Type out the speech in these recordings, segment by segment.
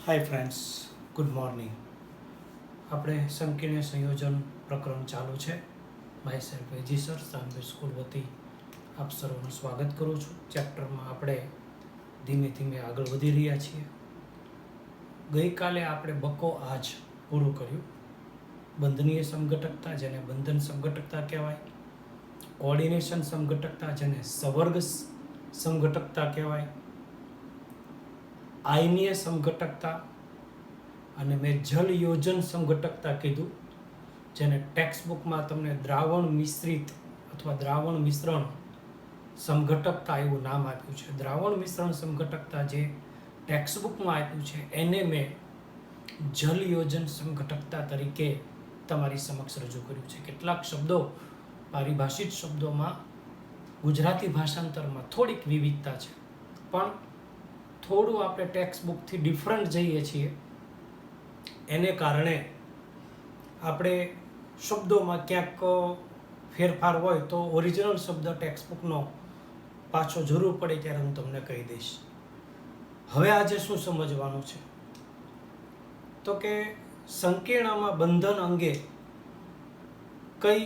Hi friends, good morning. આપણે સંકીર્ણ સંયોજન પ્રકરણ ચાલુ છે. માય સેલ્ફ એજી સર, સાંભેર સ્કૂલ વતી આપ સર્વનું સ્વાગત કરું છું. ચેપ્ટરમાં આપણે ધીમે ધીમે આગળ વધી રહ્યા છીએ. ગઈકાલે આપણે બકો આજ પૂરું કર્યું. બંધનીય સમઘટકતા, જેને બંધન સમઘટકતા કહેવાય, કોઓર્ડિનેશન સમઘટકતા, જેને સવર્ગ સમઘટકતા કહેવાય, આયનીય સમઘટકતા, અને મેં જલ યોજન સમઘટકતા કીધું, જેને ટેક્સ્ટ બુકમાં તમને દ્રાવણ મિશ્રિત અથવા દ્રાવણ મિશ્રણ સમઘટકતા એવું નામ આપ્યું છે. દ્રાવણ મિશ્રણ સમઘટકતા જે ટેક્સ્ટ બુકમાં આપ્યું છે એને મેં જલ યોજન સમઘટકતા તરીકે તમારી સમક્ષ રજૂ કર્યું છે. કેટલાક શબ્દો પારિભાષિક શબ્દોમાં ગુજરાતી ભાષાંતરમાં થોડીક વિવિધતા છે, પણ થોડું આપણે ટેક્સ્ટ બુકથી ડિફરન્ટ જઈએ છીએ, એને કારણે આપણે શબ્દોમાં ક્યાંક ફેરફાર હોય તો ઓરિજિનલ શબ્દ ટેક્સ્ટ બુકનો પાછો જરૂર પડે ત્યારે હું તમને કહી દઈશ. હવે આજે શું સમજવાનું છે તો કે સંકીર્ણમાં બંધન અંગે કઈ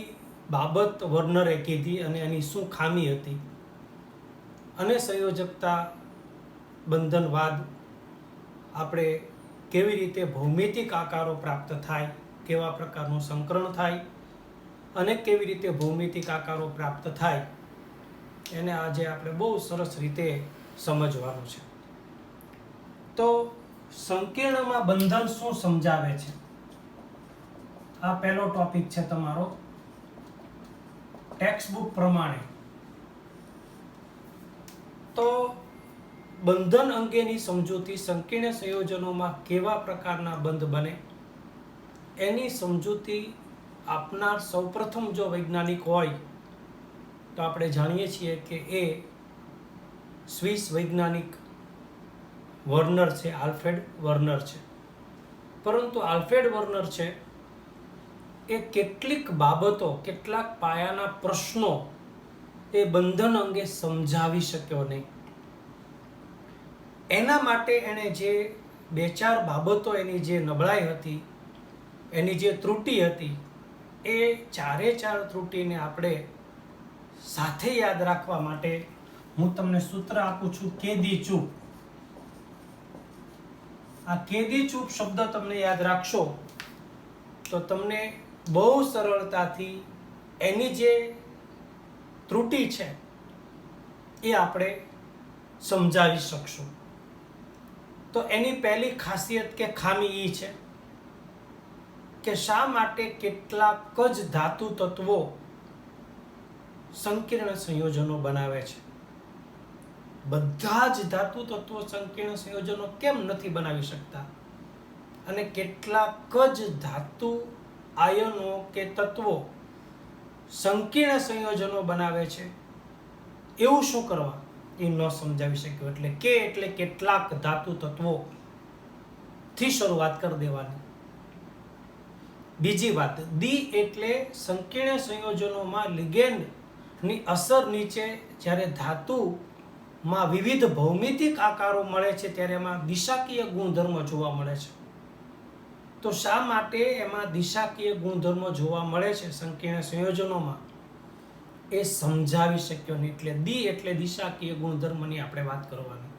બાબત વર્નરે કીધી અને એની શું ખામી હતી, અને સંયોજકતા બંધનવાદ આપણે કેવી રીતે ભૌમિતિક આકારો પ્રાપ્ત થાય, કેવા પ્રકારનું સંકરણ થાય અને કેવી રીતે ભૌમિતિક આકારો પ્રાપ્ત થાય, એને આજે આપણે બહુ સરસ રીતે સમજવાનું છે. તો સંકીર્ણમાં બંધન શું સમજાવે છે, આ પહેલો ટોપિક છે તમારો ટેક્સ્ટ બુક પ્રમાણે. તો બંધન અંગેની સમજૂતી, સંકીર્ણ સંયોજનોમાં કેવા પ્રકારના બંધ બને એની સમજૂતી આપનાર સૌપ્રથમ જો વૈજ્ઞાનિક હોય તો આપણે જાણીએ છીએ કે એ સ્વિસ વૈજ્ઞાનિક વર્નર છે, આલ્ફ્રેડ વર્નર છે. પરંતુ આલ્ફ્રેડ વર્નર છે એ કેટલીક બાબતો, કેટલાક પાયાના પ્રશ્નો એ બંધન અંગે સમજાવી શક્યો નહીં. એના માટે એણે જે બે ચાર બાબતો, એની જે નબળાઈ હતી, એની જે ત્રુટિ હતી, એ ચારે ચાર ત્રુટિને આપણે સાથે યાદ રાખવા માટે હું તમને સૂત્ર આપું છું, કેદી ચૂપ. આ કેદી ચૂપ શબ્દ તમને યાદ રાખશો તો તમને બહુ સરળતાથી એની જે ત્રુટિ છે એ આપણે સમજાવી શકશું. તો એની પહેલી ખાસિયત કે ખામી એ છે કે શા માટે કેટલાક જ ધાતુ તત્વો સંકીર્ણ સંયોજનો બનાવે છે. બધા જ ધાતુ તત્વો સંકીર્ણ સંયોજનો કેમ નથી બનાવી શકતા, અને કેટલાક જ ધાતુ આયનો કે તત્વો સંકીર્ણ સંયોજનો બનાવે છે, એવું શું કરવા એ ન સમજાવી શક્યો. એટલે કે એટલે કેટલાક ધાતુ તત્વો થી શરૂઆત કરી દેવાની. બીજી વાત, દી એટલે સંકીર્ણ સંયોજનોમાં લિગેન્ડ ની અસર નીચે જ્યારે ધાતુમાં વિવિધ ભૌમિતિક આકારો મળે છે ત્યારે એમાં દિશાકીય ગુણધર્મ જોવા મળે છે. તો શા માટે એમાં દિશાકીય ગુણધર્મ જોવા મળે છે સંકીર્ણ સંયોજનોમાં, એ સમજાવી શક્યો નહીં. એટલે દી એટલે દિશાકીય ગુણધર્મની આપણે વાત કરવાની.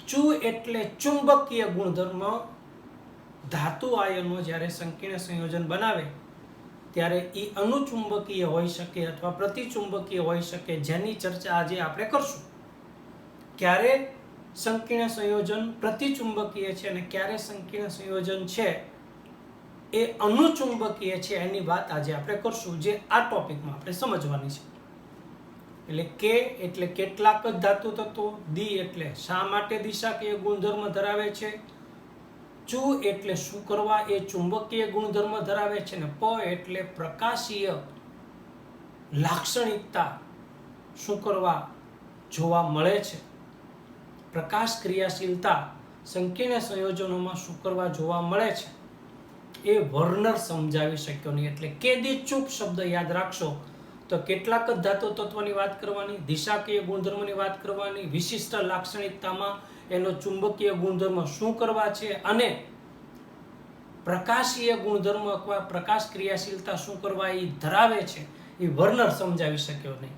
ચુ એટલે ચુંબકીય ગુણધર્મ. ધાતુ આયનો જ્યારે સંકીર્ણ સંયોજન બનાવે ત્યારે એ અનુચુંબકીય હોઈ શકે અથવા પ્રતિચુંબકીય હોઈ શકે, જેની ચર્ચા આજે આપણે કરશું. ક્યારે સંકીર્ણ સંયોજન પ્રતિચુંબકીય છે અને ક્યારે સંકીર્ણ સંયોજન છે એ અનુચુંબકીય છે, એની વાત આજે આપણે કરશું, જે આ ટોપિકમાં આપણે સમજવાની છે. એટલે કે એટલે કેટલાક જ ધાતુ તત્વો, દી એટલે શા માટે દિશાકીય ગુણધર્મ ધરાવે છે, ચુ એટલે શું કરવા એ ચુંબકીય ગુણધર્મ ધરાવે છે, ને પ એટલે પ્રકાશીય લાક્ષણિકતા શું કરવા જોવા મળે છે. પ્રકાશ ક્રિયાશીલતા સંકીર્ણ સંયોજનોમાં શું કરવા જોવા મળે છે એ વર્નર સમજાવી શક્યો નહીં. એટલે કેદી ચૂપ શબ્દ યાદ રાખશો તો કેટલાક જ ધાતુ તત્વની વાત કરવાની, દિશાકીય ગુણધર્મની વાત કરવાની, વિશિષ્ટ લાક્ષણિકતામાં એનો ચુંબકીય ગુણધર્મ શું કરવા છે, અને પ્રકાશીય ગુણધર્મ અથવા પ્રકાશ ક્રિયાશીલતા શું કરવા એ ધરાવે છે એ વર્નર સમજાવી શક્યો નહીં.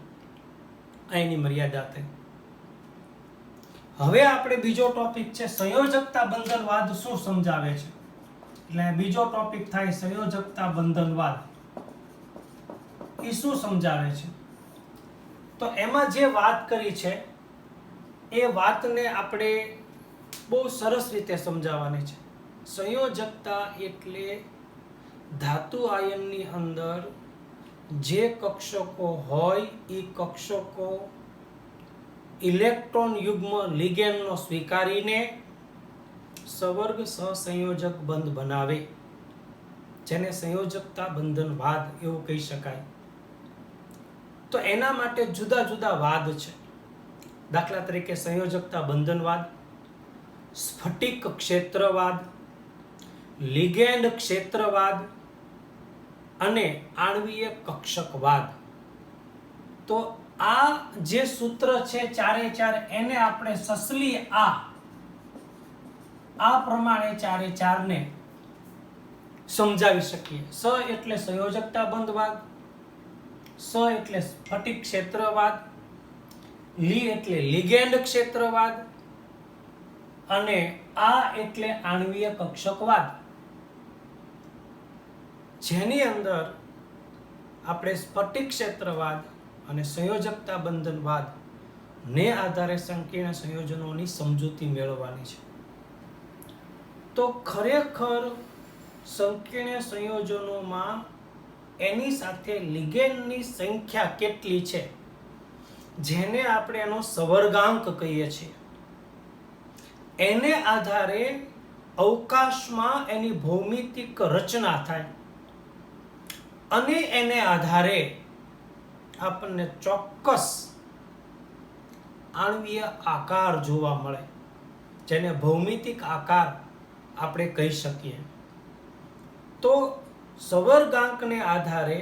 અહીંની મર્યાદા થઈ. હવે આપણે બીજો ટોપિક છે સંયોજકતા બંધનવાદ શું સમજાવે છે. એટલે બીજો ટોપિક થાય સંયોજકતા બંધનવાદ. એ શું સમજાવે છે? તો એમાં જે વાત કરી છે એ વાતને આપણે બહુ સરસ રીતે સમજાવવાની છે. સંયોજકતા એટલે ધાતુ આયનની અંદર જે કક્ષકો હોય એ કક્ષકો ઇલેક્ટ્રોન યુગ્મ લિગેન્ડનો સ્વીકારીને સવર્ગ સહસંયોજક બંધ બનાવે, જેને સંયોજકતા બંધનવાદ એવું કહી શકાય. તો એના માટે જુદા જુદા વાદ છે. દાખલા તરીકે સંયોજકતા બંધનવાદ, સ્ફટિક ક્ષેત્રવાદ, લિગેન્ડ ક્ષેત્રવાદ અને આણ્વીય કક્ષકવાદ. તો આ જે સૂત્ર છે ચારે ચાર એને આપણે સસલી આ પ્રમાણે ચારે ચારને સમજાવી શકીએ. સ એટલે સંયોજકતા બંધવાદ, સ એટલે સ્ફટિક ક્ષેત્રવાદ, લી એટલે લિગેન્ડ ક્ષેત્રવાદ અને આ એટલે આણ્વીય કક્ષકવાદ. જેની અંદર આપણે સ્ફટિક ક્ષેત્રવાદ અને સંયોજકતા બંધનવાદ ને આધારે સંકીર્ણ સંયોજનોની સમજૂતી મેળવવાની છે. તો ખરેખર સંકીર્ણ સંયોજનોમાં એની સાથે લિગેન્ડની સંખ્યા કેટલી છે, જેને આપણે એનો સવર્ગાંક કહીએ છીએ, એને આધારે અવકાશમાં એની ભૌમિતિક રચના થાય અને એને આધારે આપણને ચોક્કસ આણ્વીય આકાર જોવા મળે, જેને ભૌમિતિક આકાર આપણે કહી શકીએ. તો સવર્ગાંકને આધારે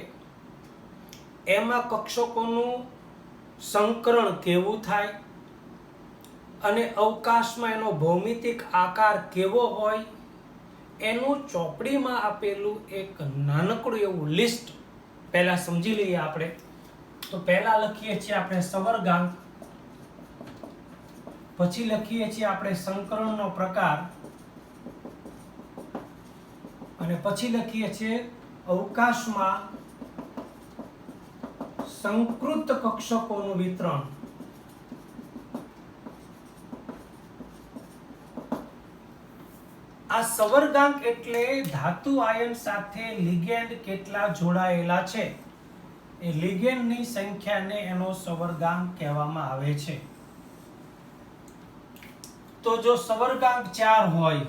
એમાં કક્ષકોનું સંકરણ કેવું થાય અને અવકાશમાં એનો ભૌમિતિક આકાર કેવો હોય એનું ચોપડીમાં આપેલું એક નાનકડું એવું લિસ્ટ પહેલા સમજી લઈએ આપણે. તો પહેલા લખીએ છીએ આપણે સવર્ગાંક, પછી લખીએ છીએ આપણે સંકરણનો પ્રકાર અને પછી લખીએ છીએ અવકાશમાં સંકૃત કક્ષકોનું વિતરણ. આ સવર્ગાંક એટલે ધાતુ આયન સાથે લિગેન્ડ કેટલા જોડાયેલા છે એ લિગેન્ડની સંખ્યાને એનો સવર્ગાંક કહેવામાં આવે છે. તો જો સવર્ગાંક 4 હોય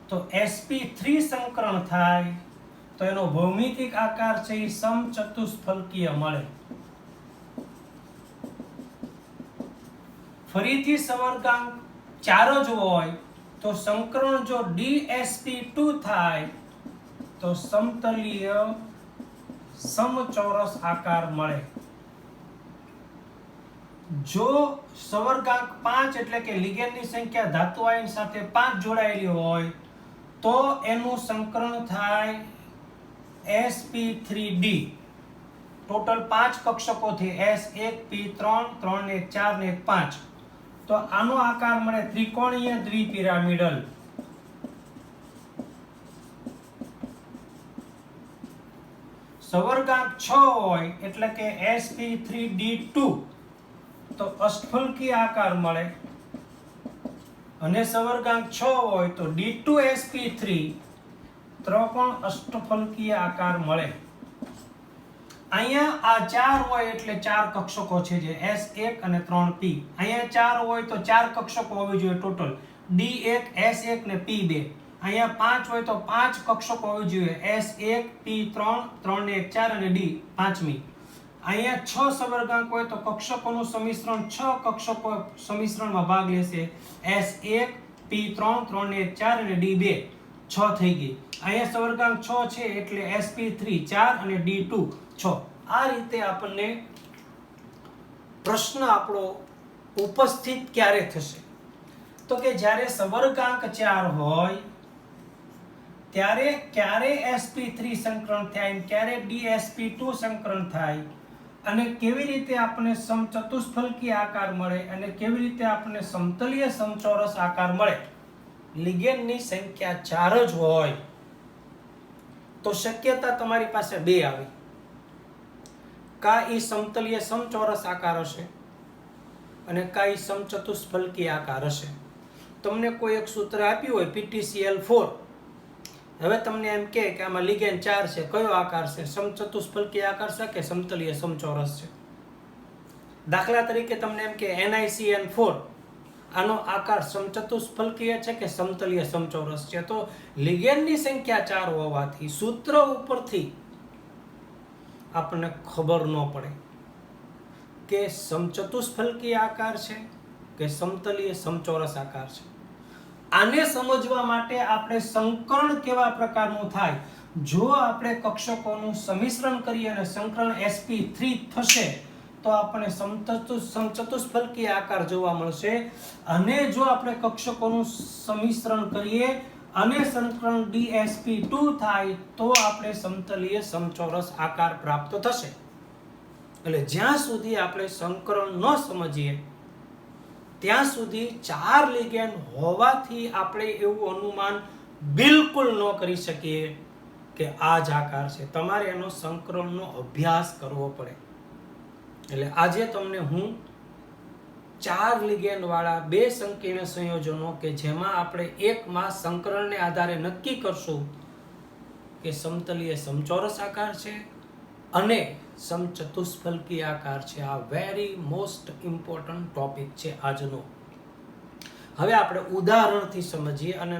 તો sp3 સંકરણ થાય તો એનો ભૌમિતિક આકાર છે એ સમચતુષ્ફલકીય મળે. ફરીથી સવર્ગાંક 4 જ હોય તો સંકરણ જો dsp2 થાય તો સમતલીય સમચોરસ આકાર મળે. જો સવર્ગાંક 5 એટલે કે લિગેન્ડની સંખ્યા ધાતુ આયન સાથે 5 જોડાયેલી હોય તો એનું સંકરણ થાય sp3d. ટોટલ 5 કક્ષકોથી s1 p3 3 ને 4 ને 5, તો આનો આકાર મળે ત્રિકોણીય દ્વિપિરામિડલ. સવર્ગાંક 6 હોય એટલે કે sp3d2 તો અષ્ટફલકીય આકાર મળે અને સવર્ગાંક 6 હોય તો d2sp3 ત્રિકોણ અષ્ટફલકીય આકાર મળે. અહીંયા આ 4 હોય એટલે 4 કક્ષકો છે જે S1 અને 3P. અહીંયા 4 હોય તો 4 કક્ષકો હોવી જોઈએ ટોટલ, D1 S1 ને P2. અહીંયા 5 હોય તો 5 કક્ષકો હોવી જોઈએ, S1 P3 3 ને 1 4 અને D 5મી. અહીંયા 6 સવર્ગાંક હોય તો કક્ષકોનું સમિશ્રણ 6 કક્ષકો સમિશ્રણમાં ભાગ લેશે, S1 P3 3 ને 1 4 અને D 2 6 થઈ ગઈ. અહીંયા સવર્ગાંક 6 છે એટલે SP3 4 અને D2 6. આ રીતે આપણને પ્રશ્ન આપણો ઉપસ્થિત ક્યારે થશે તો કે જ્યારે સવર્ગાંક 4 હોય ત્યારે ક્યારે SP3 સંકરણ થાય, ક્યારે DSP2 સંકરણ થાય, અને કેવી રીતે આપણને સમચતુષ્ફલકીય આકાર મળે અને કેવી રીતે આપણને સમતલીય સમચોરસ આકાર મળે. લિગેન્ડની સંખ્યા 4 જ હોય તો શક્યતા તમારી પાસે 2 આવી, કા ઈ સમતલીય સમચોરસ આકાર હશે અને કા ઈ સમચતુષ્ફલકીય આકાર હશે. તમને કોઈ એક સૂત્ર આપ્યું હોય PTCl4, હવે તમને એમ કે આમાં લિગેન્ડ 4 છે, કયો આકાર છે, સમચતુષ્ફલકીય આકાર છે કે સમતલીય સમચોરસ છે. દાખલા તરીકે તમને એમ કે NiCN4, આનો આકાર સમચતુષ્ફલકીય છે કે સમતલીય સમચોરસ છે. તો લિગેન્ડની સંખ્યા 4 હોવાથી સૂત્ર ઉપરથી આપણને ખબર ન પડે કે સમચતુષ્ફલકીય આકાર છે કે સમતલીય સમચોરસ આકાર છે. આને સમજવા માટે આપણે સંકરણ કેવા પ્રકારનું થાય, જો આપણે કક્ષકોનું સમિશ્રણ કરીએ અને સંકરણ SP3 થશે તો આપણને સમચતુષ્ફલકીય આકાર જોવા મળશે, અને જો આપણે કક્ષકોનું સમિશ્રણ કરીએ અને સંકરણ DSP2 થાય તો આપણે સમતલીય સમચોરસ આકાર પ્રાપ્ત થશે. એટલે જ્યાં સુધી આપણે સંકરણ ન સમજીએ ત્યાં સુધી 4 લિગેન્ડ હોવાથી આપણે એવું અનુમાન બિલકુલ ન કરી શકીએ કે આ જ આકાર છે. તમારે એનો સંકરણનો અભ્યાસ કરવો પડે. એટલે આજે તમને હું 4 લિગેન્ડ વાળા 2 સંકીર્ણ સંયોજનો કે જેમાં આપણે એકમાં સંકરણને આધારે નક્કી કરશું કે સમતલીય સમચોરસ આકાર છે અને સમચતુષ્ફલકીય આકાર છે. આ વેરી મોસ્ટ ઇમ્પોર્ટન્ટ ટોપિક છે આજનો. હવે આપણે ઉદાહરણથી સમજીએ અને